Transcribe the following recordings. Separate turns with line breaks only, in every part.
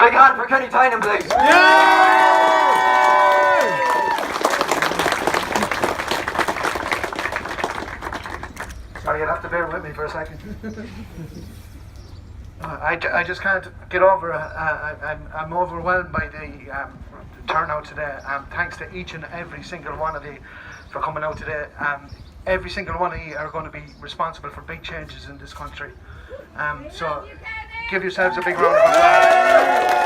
Big hand for Kenny Tynan, please.
Sorry, you'll have to bear with me for a second. I just can't get over. I'm overwhelmed by the turnout today. Thanks to each and every single one of you for coming out today. Every single one of you are going to be responsible for big changes in this country. So give yourselves a big round of applause.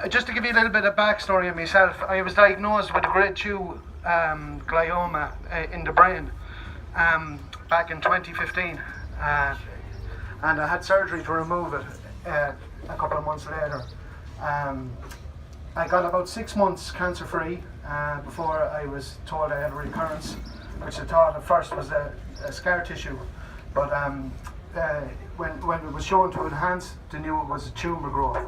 Just to give you a little bit of backstory of myself, I was diagnosed with a grade 2 glioma in the brain back in 2015, and I had surgery to remove it a couple of months later. I got about 6 months cancer-free before I was told I had a recurrence, which I thought at first was a scar tissue, but when it was shown to enhance, they knew it was a tumour growth.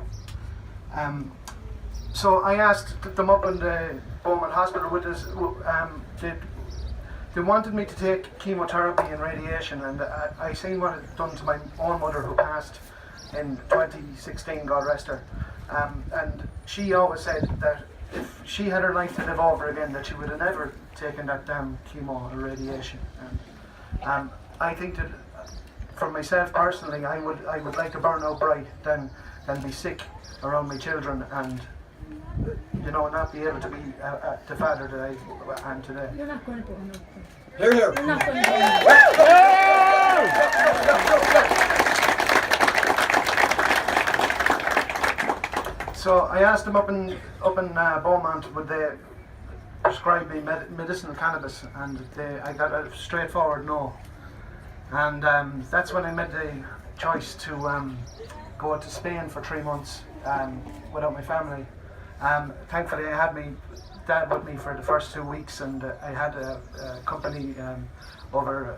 So I asked them up in the Bowman Hospital with us, they wanted me to take chemotherapy and radiation, and I seen what it had done to my own mother, who passed in 2016, God rest her. And she always said that if she had her life to live over again, that she would have never taken that damn chemo or radiation. I think that for myself personally, I would like to burn out bright than be sick around my children and, you know, not be able to be the father that I am today.
You're not going to burn out.
Here, here.
You're not going to burn out.
So I asked them up in Beaumont, would they prescribe me medicinal cannabis, and I got a straightforward no. And that's when I made the choice to go to Spain for 3 months without my family. Thankfully, I had my dad with me for the first 2 weeks, and I had a company over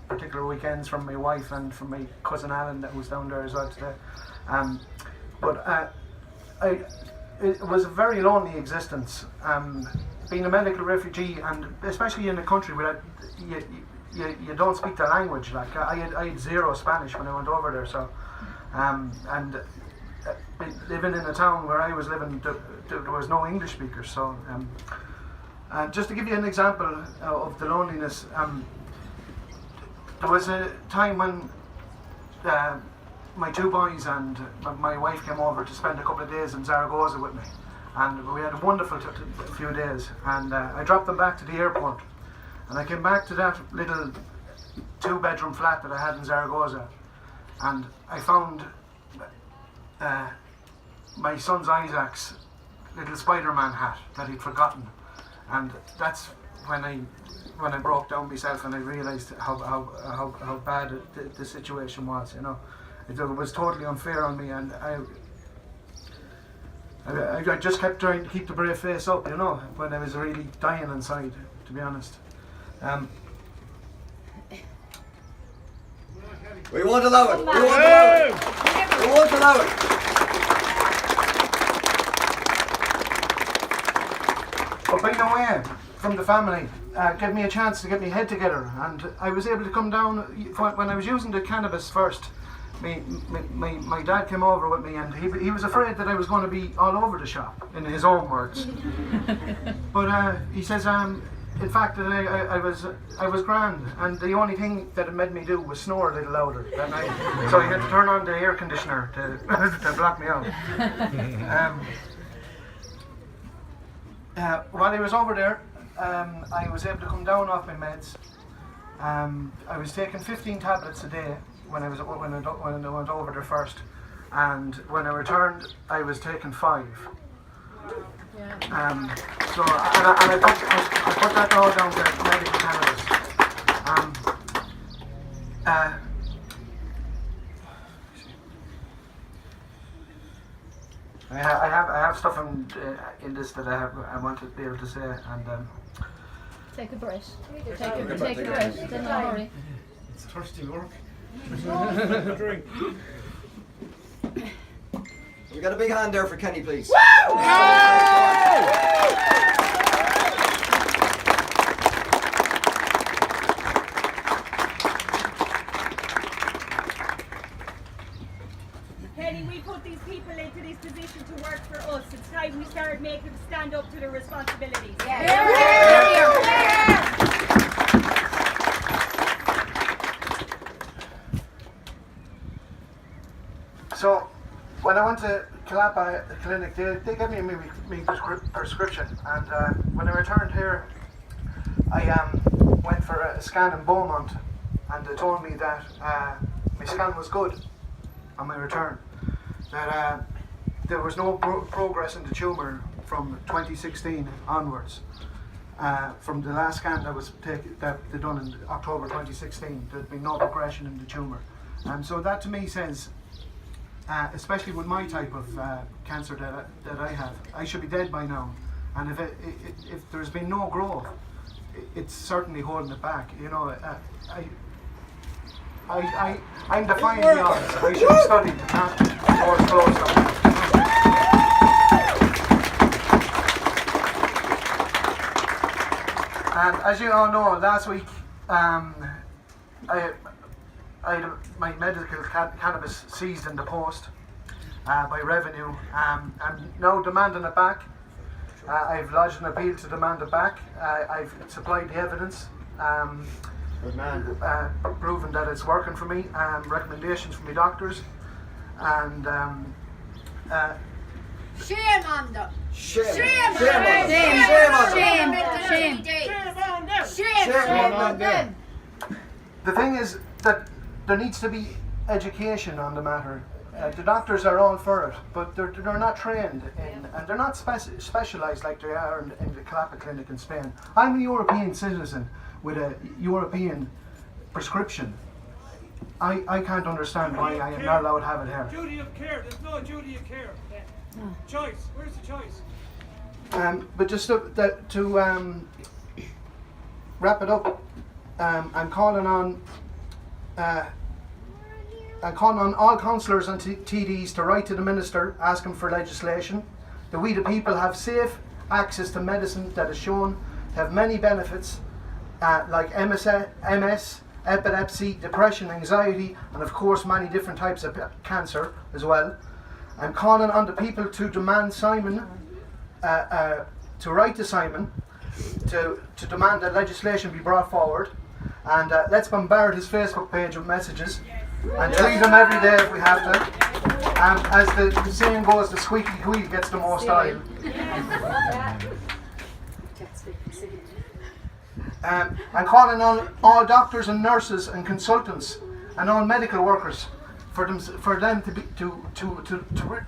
particular weekends from my wife and from my cousin Alan that was down there as well today. It was a very lonely existence, being a medical refugee, and especially in a country where you don't speak the language. Like I had zero Spanish when I went over there, so and living in a town where I was living, there was no English speakers. So just to give you an example of the loneliness, there was a time when my 2 boys and my wife came over to spend a couple of days in Zaragoza with me, and we had a wonderful few days, and I dropped them back to the airport, and I came back to that little 2-bedroom flat that I had in Zaragoza, and I found my son's Isaac's little Spider-Man hat that he'd forgotten, and that's when I broke down myself, and I realised how bad the situation was, you know. It was totally unfair on me, and I just kept trying to keep the brave face up, you know, when I was really dying inside, to be honest.
We won't allow it. We won't allow it. We won't allow it.
But being away from the family gave me a chance to get my head together, and I was able to come down. When I was using the cannabis first, my dad came over with me, and he was afraid that I was going to be all over the shop, in his own words. But he says, in fact, that I was grand, and the only thing that it made me do was snore a little louder. So I had to turn on the air conditioner to block me out. While I was over there, I was able to come down off my meds. I was taking 15 tablets a day when I went over there first, and when I returned, I was taking 5. So I put that all down to medical cannabis. I have stuff in this that I want to be able to say, and
take a breath. Take a breath. Don't worry.
It's thirsty work.
Drink. We got a big hand there for Kenny, please.
time we started making them stand up to their responsibilities.
So, when I went to Calapa Clinic, they gave me a prescription, and when I returned here, I went for a scan in Beaumont, and they told me that my scan was good on my return, that there was no progress in the tumour from 2016 onwards. From the last scan that was that they done in October 2016, there'd been no progression in the tumour. So that to me says, especially with my type of cancer that I have, I should be dead by now. And if there's been no growth, it's certainly holding it back. You know, I'm defying the odds. I should have studied, not doors closed up. And as you all know, last week I had my medical cannabis seized in the post by Revenue. I'm now demanding it back. I've lodged an appeal to demand it back. I've supplied the evidence, proving that it's working for me, recommendations from my doctors, and
shame on them.
Shame
on them.
The thing is that there needs to be education on the matter. The doctors are all for it, but they're not trained in, and they're not specialised like they are in the Calapa Clinic in Spain. I'm a European citizen with a European prescription. I can't understand why I am not allowed to have it here.
Duty of care. There's no duty of care. Choice. Where's the choice?
But just to wrap it up, I'm calling on all councillors and TDs to write to the Minister asking for legislation that we the people have safe access to medicine that is shown to have many benefits like MS, epilepsy, depression, anxiety, and of course many different types of cancer as well. I'm calling on the people to demand Simon, to write to Simon to demand that legislation be brought forward, and let's bombard his Facebook page with messages and tweet him every day if we have to. As the saying goes, the squeaky wheel gets the most oil. I'm calling on all doctors and nurses and consultants and all medical workers for them to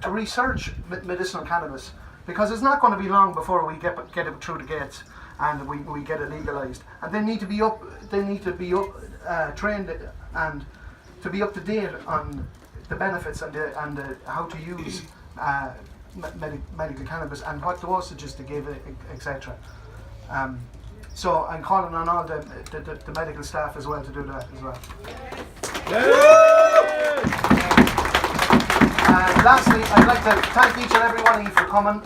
research medicinal cannabis, because it's not going to be long before we get it through the gates and we get it legalized. And they need to be trained and to be up to date on the benefits and how to use medical cannabis and what dosages to give, etc. So I'm calling on all the medical staff as well to do that as well. Lastly, I'd like to thank each and every one of you for coming.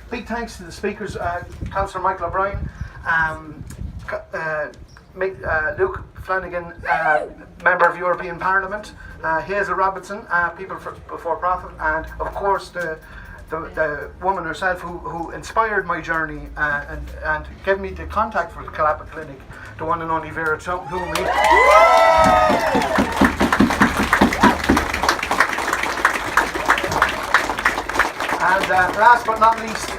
Big thanks to the speakers, Councillor Michael O'Brien, Luke Flanagan, Member of European Parliament, Hazel Robinson, People Before Profit, and of course the woman herself who inspired my journey and gave me the contact for the Calapa Clinic, the one and only Vera Toomey. And last but not least,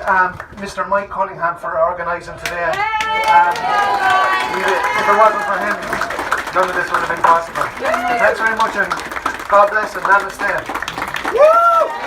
Mr. Mike Cunningham for organising today. If it wasn't for him, none of this would have been possible. Thanks very much, and God bless and namaste. Woo!